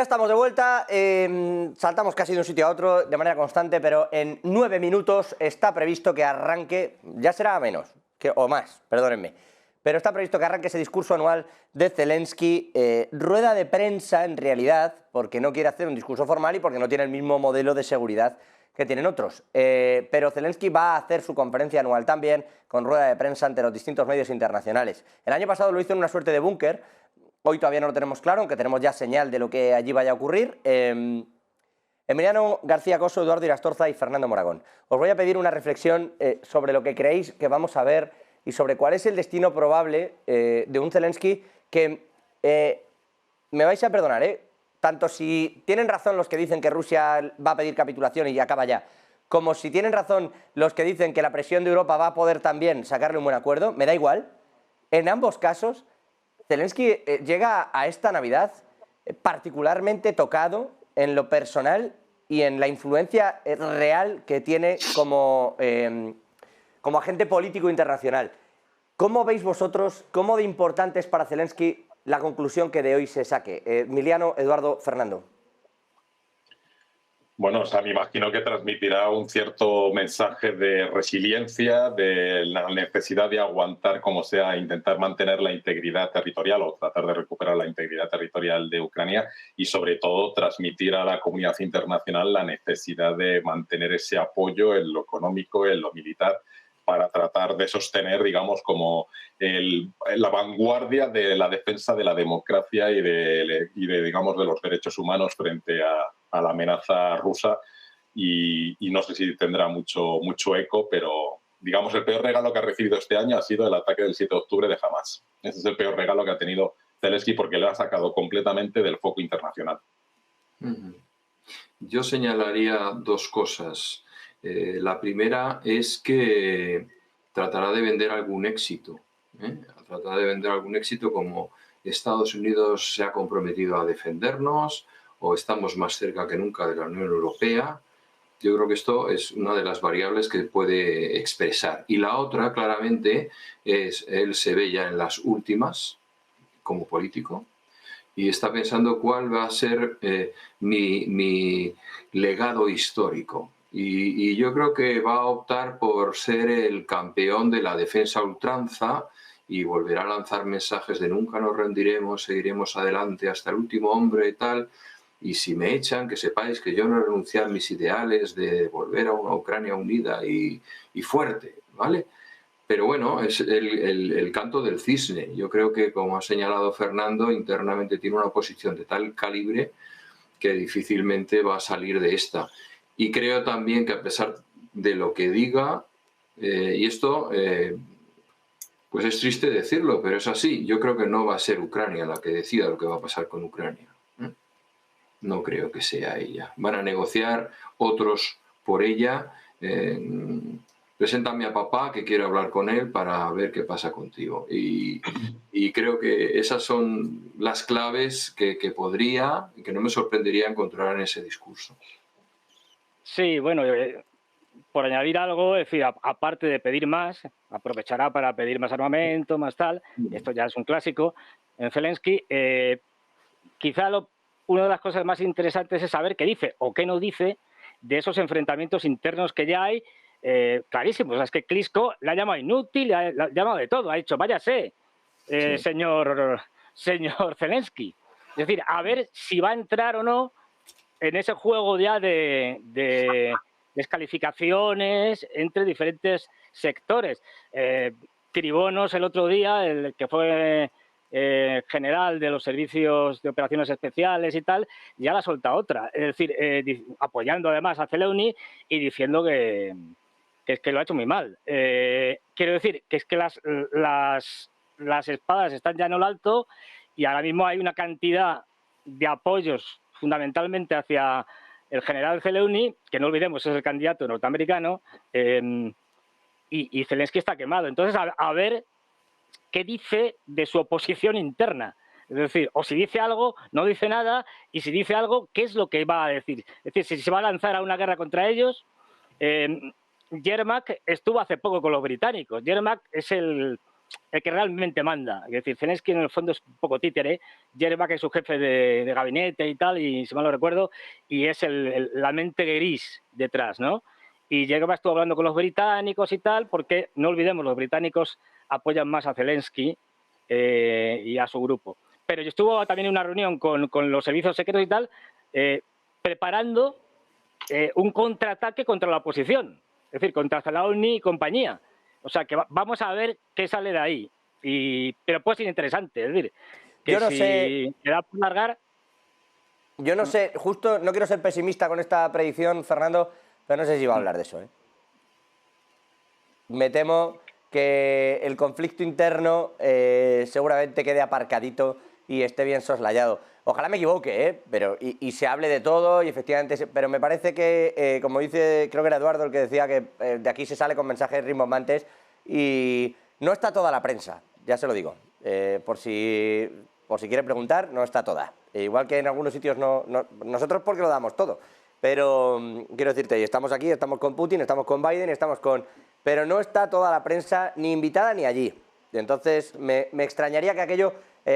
Ya estamos de vuelta, saltamos casi de un sitio a otro de manera constante, pero en 9 minutos está previsto que arranque, ya será menos, o más, perdónenme, pero está previsto que arranque ese discurso anual de Zelensky, rueda de prensa en realidad, porque no quiere hacer un discurso formal y porque no tiene el mismo modelo de seguridad que tienen otros. Pero Zelensky va a hacer su conferencia anual también, con rueda de prensa ante los distintos medios internacionales. El año pasado lo hizo en una suerte de búnker. Hoy todavía no lo tenemos claro, aunque tenemos ya señal de lo que allí vaya a ocurrir. Emiliano García Coso, Eduardo Irastorza y Fernando Moragón. Os voy a pedir una reflexión sobre lo que creéis que vamos a ver y sobre cuál es el destino probable de un Zelensky que, me vais a perdonar, tanto si tienen razón los que dicen que Rusia va a pedir capitulación y acaba ya, como si tienen razón los que dicen que la presión de Europa va a poder también sacarle un buen acuerdo, me da igual. En ambos casos, Zelensky llega a esta Navidad particularmente tocado en lo personal y en la influencia real que tiene como agente político internacional. ¿Cómo veis vosotros, cómo de importante es para Zelensky la conclusión que de hoy se saque? Emiliano, Eduardo, Fernando. Bueno, o sea, me imagino que transmitirá un cierto mensaje de resiliencia, de la necesidad de aguantar como sea, intentar mantener la integridad territorial o tratar de recuperar la integridad territorial de Ucrania y, sobre todo, transmitir a la comunidad internacional la necesidad de mantener ese apoyo en lo económico, en lo militar, para tratar de sostener, digamos, como la vanguardia de la defensa de la democracia y digamos, de los derechos humanos frente a la amenaza rusa. Y no sé si tendrá mucho eco, pero, digamos, el peor regalo que ha recibido este año ha sido el ataque del 7 de octubre de Hamás. Ese es el peor regalo que ha tenido Zelensky porque le ha sacado completamente del foco internacional. Yo señalaría dos cosas. La primera es que tratará de vender algún éxito. Tratará de vender algún éxito como Estados Unidos se ha comprometido a defendernos o estamos más cerca que nunca de la Unión Europea. Yo creo que esto es una de las variables que puede expresar. Y la otra, claramente, es él se ve ya en las últimas como político y está pensando cuál va a ser mi legado histórico. Y yo creo que va a optar por ser el campeón de la defensa a ultranza y volverá a lanzar mensajes de nunca nos rendiremos, seguiremos adelante hasta el último hombre y tal. Y si me echan, que sepáis que yo no he renunciado a mis ideales de volver a una Ucrania unida y fuerte, ¿vale? Pero bueno, es el canto del cisne. Yo creo que, como ha señalado Fernando, internamente tiene una posición de tal calibre que difícilmente va a salir de esta. Y creo también que, a pesar de lo que diga, y esto pues es triste decirlo, pero es así, yo creo que no va a ser Ucrania la que decida lo que va a pasar con Ucrania. No creo que sea ella. Van a negociar otros por ella. Preséntame a papá, que quiero hablar con él para ver qué pasa contigo. Y creo que esas son las claves que podría y que no me sorprendería encontrar en ese discurso. Sí, bueno, por añadir algo, es decir, aparte de pedir más, aprovechará para pedir más armamento, más tal, esto ya es un clásico en Zelensky. Quizá una de las cosas más interesantes es saber qué dice o qué no dice de esos enfrentamientos internos que ya hay, clarísimos. O sea, es que Klitschko le ha llamado inútil, le ha llamado de todo, ha dicho, váyase, sí, señor Zelensky. Es decir, a ver si va a entrar o no en ese juego ya de descalificaciones entre diferentes sectores. Tribonos el otro día, el que fue general de los servicios de operaciones especiales y tal, ya la ha soltado otra. Es decir, apoyando además a Zelensky y diciendo que es que lo ha hecho muy mal. Quiero decir que es que las espadas están ya en lo alto y ahora mismo hay una cantidad de apoyos fundamentalmente hacia el general Zelensky, que no olvidemos es el candidato norteamericano, y Zelensky está quemado. Entonces, a ver qué dice de su oposición interna. Es decir, o si dice algo, no dice nada, y si dice algo, ¿qué es lo que va a decir? Es decir, si se va a lanzar a una guerra contra ellos. Yermak estuvo hace poco con los británicos. Yermak es el el que realmente manda. Es decir, Zelensky en el fondo es un poco títere, Yerbak es su jefe de gabinete y tal, y si mal no recuerdo, y es la mente gris detrás, ¿no? Y Yerbak estuvo hablando con los británicos y tal, porque no olvidemos, los británicos apoyan más a Zelensky y a su grupo. Pero yo estuvo también en una reunión con los servicios secretos y tal, preparando un contraataque contra la oposición, es decir, contra Zelensky y compañía. O sea, que vamos a ver qué sale de ahí. Pero puede ser interesante, es decir, que Yo no si sé. queda por largar... Yo no sé, justo no quiero ser pesimista con esta predicción, Fernando, pero no sé si va a hablar de eso, ¿eh? Me temo que el conflicto interno seguramente quede aparcadito y esté bien soslayado. Ojalá me equivoque, ¿eh? Pero, y se hable de todo y efectivamente... Pero me parece que, como dice, creo que era Eduardo el que decía que de aquí se sale con mensajes rimbombantes y no está toda la prensa, ya se lo digo. Por si quiere preguntar, no está toda. Igual que en algunos sitios nosotros porque lo damos todo. Pero quiero decirte, estamos aquí, estamos con Putin, estamos con Biden, estamos con... Pero no está toda la prensa ni invitada ni allí. Entonces me extrañaría que aquello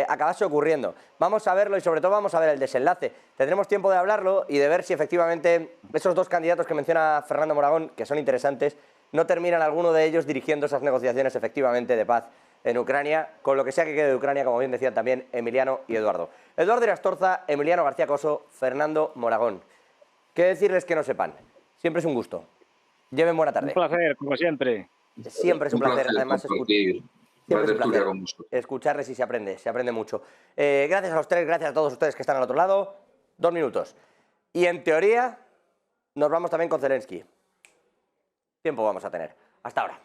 acabase ocurriendo. Vamos a verlo y sobre todo vamos a ver el desenlace. Tendremos tiempo de hablarlo y de ver si efectivamente esos dos candidatos que menciona Fernando Moragón, que son interesantes, no terminan alguno de ellos dirigiendo esas negociaciones efectivamente de paz en Ucrania, con lo que sea que quede de Ucrania, como bien decían también Emiliano y Eduardo. Eduardo Irastorza, Emiliano García Coso, Fernando Moragón. ¿Qué decirles que no sepan? Siempre es un gusto. Lleven buena tarde. Un placer, como siempre. Siempre es un placer. Además, siempre es un placer escucharles y se aprende mucho. Gracias a los tres, gracias a todos ustedes que están al otro lado. 2 minutos. Y en teoría, nos vamos también con Zelensky. Tiempo vamos a tener. Hasta ahora.